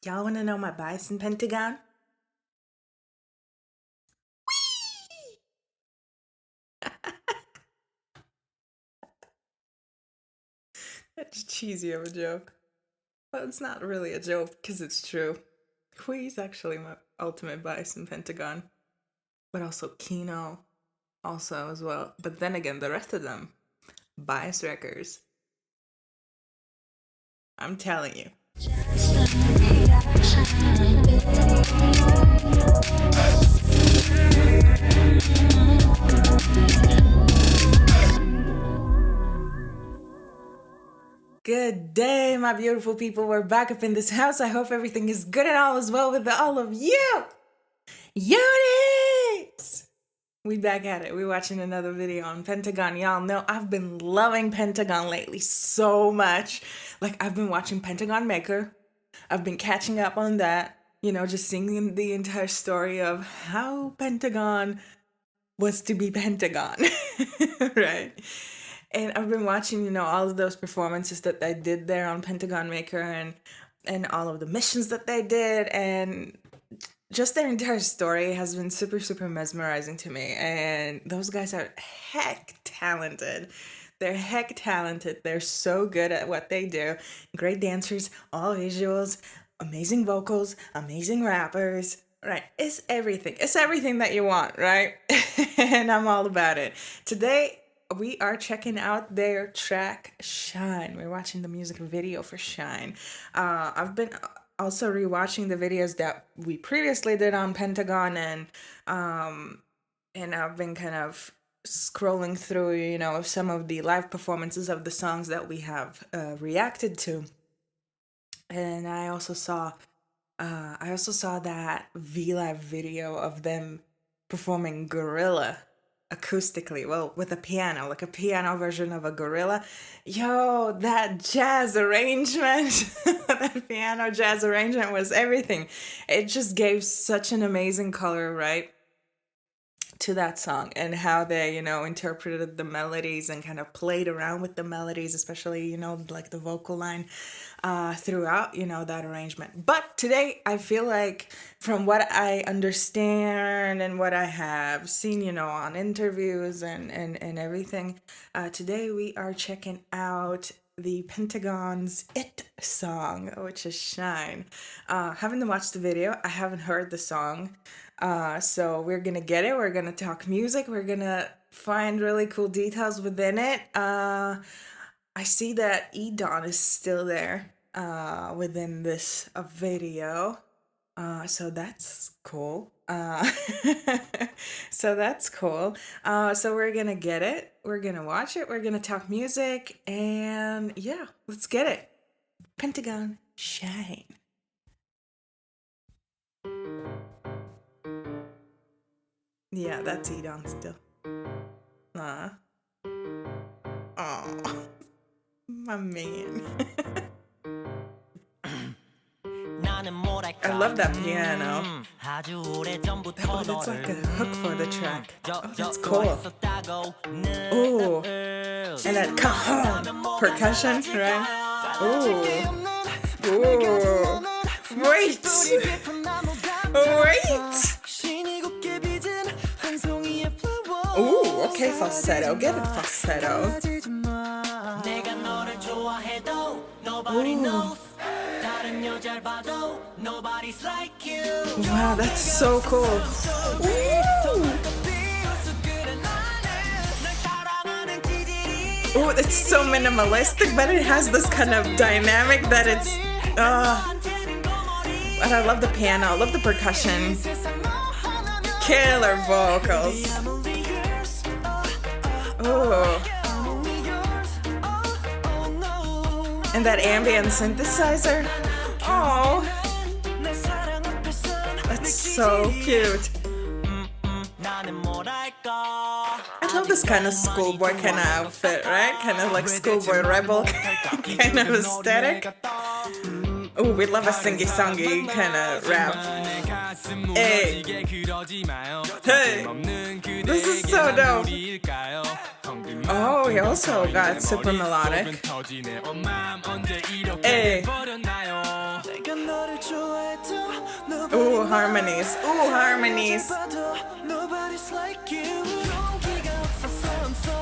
Y'all want to know my bias in Pentagon? That's cheesy of a joke. Well, it's not really a joke because it's true. Hui actually my ultimate bias in Pentagon, but also Kino, also as well. But then again, the rest of them, bias wreckers. I'm telling you. Good day, my beautiful people. We're back up in this house. I hope everything is good and all is well with all of you. Units! We back at it. We're watching another video on Pentagon. Y'all know I've been loving Pentagon lately so much. Like, I've been watching Pentagon Maker. I've been catching up on that. You know, just seeing the entire story of how Pentagon was to be Pentagon. Right? And I've been watching, you know, all of those performances that they did there on Pentagon Maker and all of the missions that they did, and just their entire story has been super, super mesmerizing to me. And those guys are heck talented. They're heck talented. They're so good at what they do. Great dancers, all visuals, amazing vocals, amazing rappers. Right, it's everything. It's everything that you want, right? And I'm all about it. Today, we are checking out their track Shine. We're watching the music video for Shine. I've been also rewatching the videos that we previously did on Pentagon, and I've been kind of scrolling through, you know, some of the live performances of the songs that we have reacted to. And I also saw that V-Live video of them performing Gorilla acoustically, well, with a piano, like a piano version of a gorilla. Yo, that jazz arrangement, that piano jazz arrangement was everything. It just gave such an amazing color, right, to that song, and how they, you know, interpreted the melodies and kind of played around with the melodies, especially, you know, like the vocal line throughout, you know, that arrangement. But today, I feel like, from what I understand and what I have seen, you know, on interviews and everything, today we are checking out the Pentagon's It song, which is Shine. Haven't watched the video. I haven't heard the song. So we're gonna get it. We're gonna talk music. We're gonna find really cool details within it. I see that Edon is still there within this video. So that's cool. So that's cool. So we're gonna get it. We're gonna watch it. We're gonna talk music. And yeah, let's get it. Pentagon Shine. Yeah, that's Edon still. Aw. Aw. My man. I love that piano. It's like a hook for the track. Oh, that's cool. Ooh. And that percussion, right? Ooh. Ooh. Wait. Wait. Ooh, okay, falsetto. Get it, falsetto. Ooh. Wow, that's so cool. Ooh. Ooh, it's so minimalistic, but it has this kind of dynamic that it's... and I love the piano, I love the percussion. Killer vocals. Ooh. And that ambient synthesizer. Oh, that's so cute. I love this kind of schoolboy kind of outfit, right? Kind of like schoolboy rebel kind of aesthetic. Oh, we love a singy-songy kind of rap. Hey. Hey. This is so dope. Oh, he also got super melodic. Hey. Ooh, harmonies. Ooh, harmonies.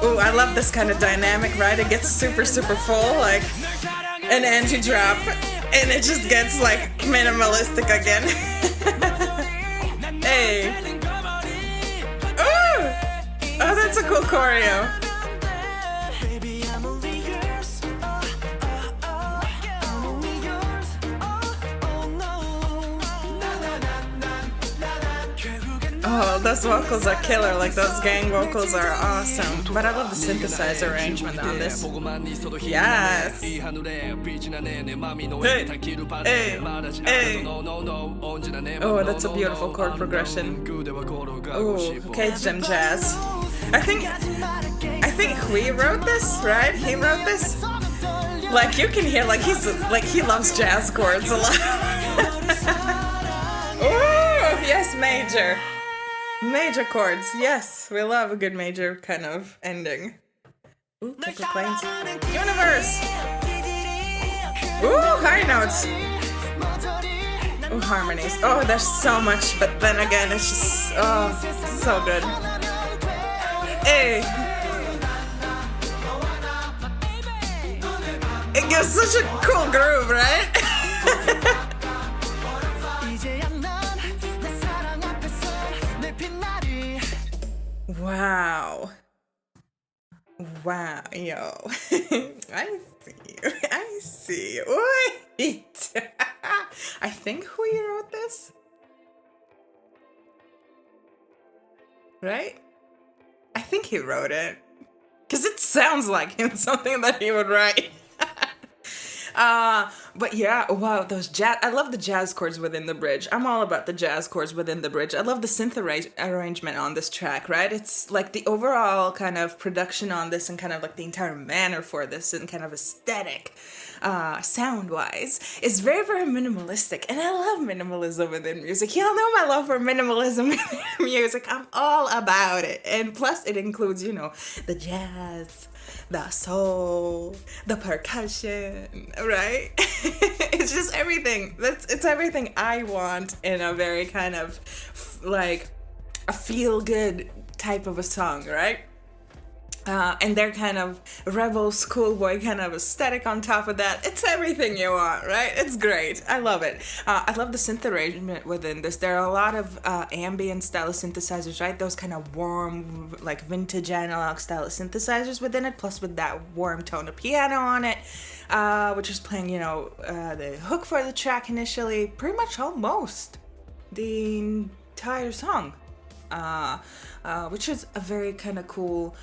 Ooh, I love this kind of dynamic, right? It gets super, super full, like an anti-drop, and it just gets like minimalistic again. Hey. Ooh! Oh, that's a cool choreo. Oh, those vocals are killer, like those gang vocals are awesome. But I love the synthesizer arrangement on this. Yes! Hey, hey, hey. Oh, that's a beautiful chord progression. Oh, okay, Jim Jazz. I think Hui wrote this, right? He wrote this? Like, you can hear, like, he loves jazz chords a lot. Oh, yes, major. Major chords, yes, we love a good major kind of ending. Ooh, Pickle Plains. Universe! Ooh, high notes! Ooh, harmonies. Oh, there's so much, but then again, it's just, oh, so good. Hey! It gives such a cool groove, right? Wow. Wow, yo. I see you. I see you. Wait. I think Hui wrote this. Right? I think he wrote it. Because it sounds like him, something that he would write. But yeah, wow, those jazz, I love the jazz chords within the bridge. I'm all about the jazz chords within the bridge. I love the synth arrangement on this track, right? It's like the overall kind of production on this and kind of like the entire manner for this and kind of aesthetic, sound-wise, is very, very minimalistic. And I love minimalism within music. Y'all know my love for minimalism within music. I'm all about it. And plus it includes, you know, the jazz, the soul, the percussion, right? It's just everything. It's everything I want in a very kind of like a feel-good type of a song, right? And their kind of rebel schoolboy kind of aesthetic on top of that. It's everything you want, right? It's great. I love it. I love the synth arrangement within this. There are a lot of ambient style synthesizers, right? Those kind of warm, like vintage analog style synthesizers within it, plus with that warm tone of piano on it, which is playing, you know, the hook for the track initially, pretty much almost the entire song, which is a very kind of cool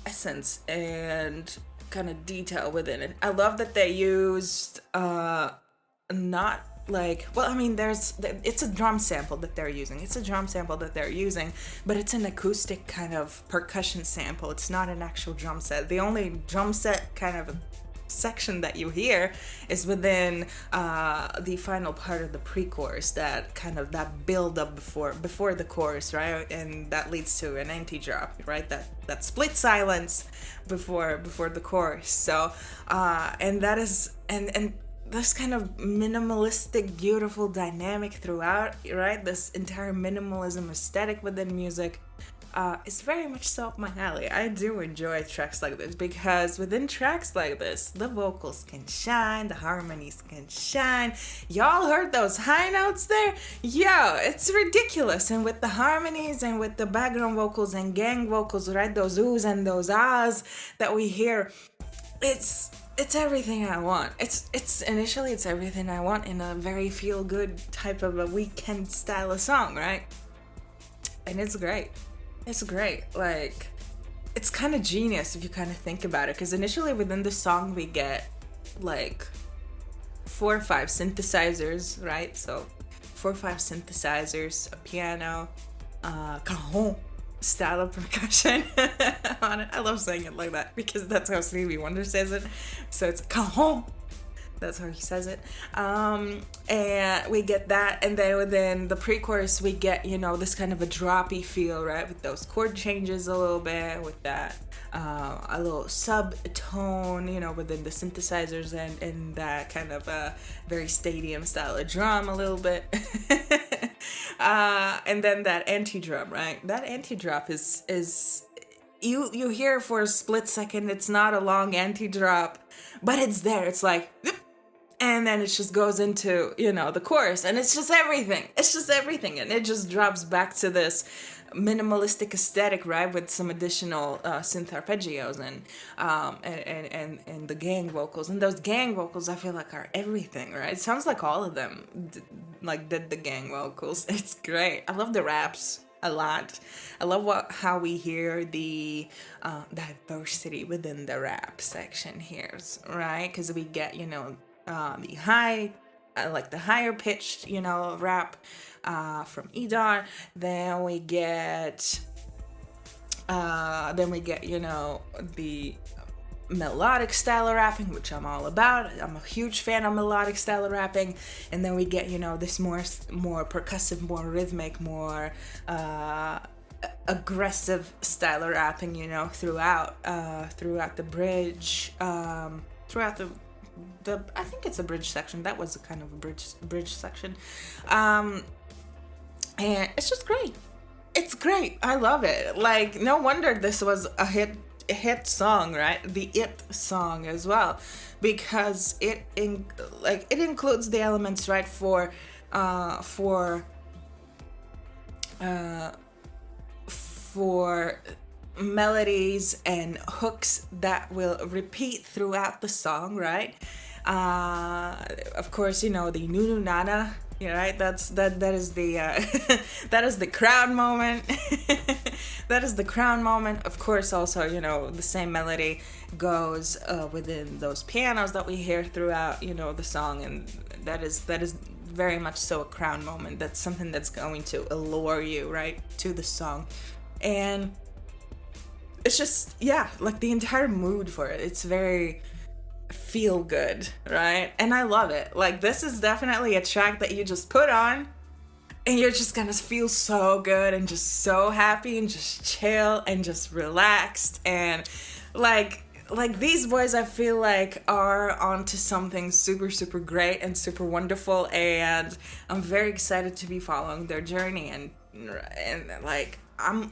essence and kind of detail within it. I love that they used not like, well, I mean, it's a drum sample that they're using. But it's an acoustic kind of percussion sample. It's not an actual drum set. The only drum set kind of section that you hear is within the final part of the pre-chorus, that kind of that build up before the chorus, right? And that leads to an anti-drop, right? That split silence before the chorus. So and that is and this kind of minimalistic, beautiful dynamic throughout, right? This entire minimalism aesthetic within music is very much so up my alley. I do enjoy tracks like this because within tracks like this, the vocals can shine, the harmonies can shine. Y'all heard those high notes there? Yo, it's ridiculous. And with the harmonies and with the background vocals and gang vocals, right? Those oohs and those ahs that we hear, it's everything I want. It's everything I want in a very feel good type of a weekend style of song, right? And it's great. It's great. Like, it's kind of genius if you kind of think about it, because initially within the song we get like 4 or 5 synthesizers, right? So 4 or 5 synthesizers, a piano, cajon style of percussion on it. I love saying it like that because that's how Stevie Wonder says it. So it's cajon. That's how he says it. And we get that, and then within the pre-chorus we get, you know, this kind of a droppy feel, right, with those chord changes a little bit, with that a little sub-tone, you know, within the synthesizers, and that kind of a very stadium style of drum a little bit. And then that anti-drum, right? That anti-drop is you hear for a split second, it's not a long anti-drop, but it's there. It's like, and then it just goes into, you know, the chorus, and it's just everything. It's just everything, and it just drops back to this minimalistic aesthetic, right, with some additional synth arpeggios and the gang vocals. And those gang vocals, I feel like, are everything, right? It sounds like all of them did the gang vocals. It's great. I love the raps a lot. I love how we hear the diversity within the rap section here, right? Because we get, you know, the high, like the higher pitched, you know, rap from Edar. Then we get, you know, the melodic style of rapping, which I'm all about. I'm a huge fan of melodic style of rapping. And then we get, you know, this more percussive, more rhythmic, more aggressive style of rapping, you know, throughout the bridge, throughout the I think it's a bridge section. That was a kind of a bridge section. And it's just great. It's great. I love it. Like, no wonder this was a hit song, right? The It song as well, because it includes the elements, right, for melodies and hooks that will repeat throughout the song, right? Of course, you know, the Nunu Nana, right? That is the that is the crown moment. That is the crown moment. Of course, also, you know, the same melody goes within those pianos that we hear throughout, you know, the song, and that is very much so a crown moment. That's something that's going to allure you, right, to the song. And it's just, yeah, like the entire mood for it. It's very feel good, right? And I love it. Like, this is definitely a track that you just put on and you're just gonna feel so good and just so happy and just chill and just relaxed. And like these boys, I feel like, are onto something super, super great and super wonderful, and I'm very excited to be following their journey, and I'm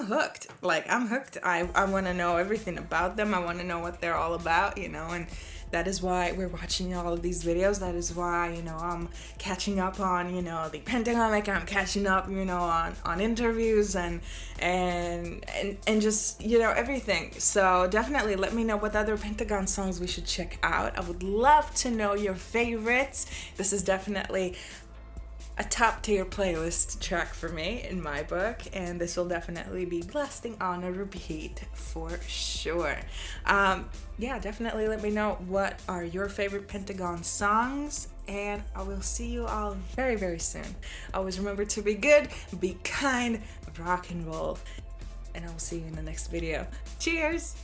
hooked. Like, I'm hooked. I want to know everything about them. I want to know what they're all about, you know, and that is why we're watching all of these videos. That is why, you know, I'm catching up on, you know, the Pentagon, like I'm catching up, you know, on interviews and just, you know, everything. So definitely let me know what other Pentagon songs we should check out. I would love to know your favorites. This is definitely a top tier playlist track for me in my book, and this will definitely be blasting on a repeat for sure. Yeah, definitely let me know what are your favorite Pentagon songs, and I will see you all very, very soon. Always remember to be good, be kind, rock and roll, and I will see you in the next video. Cheers!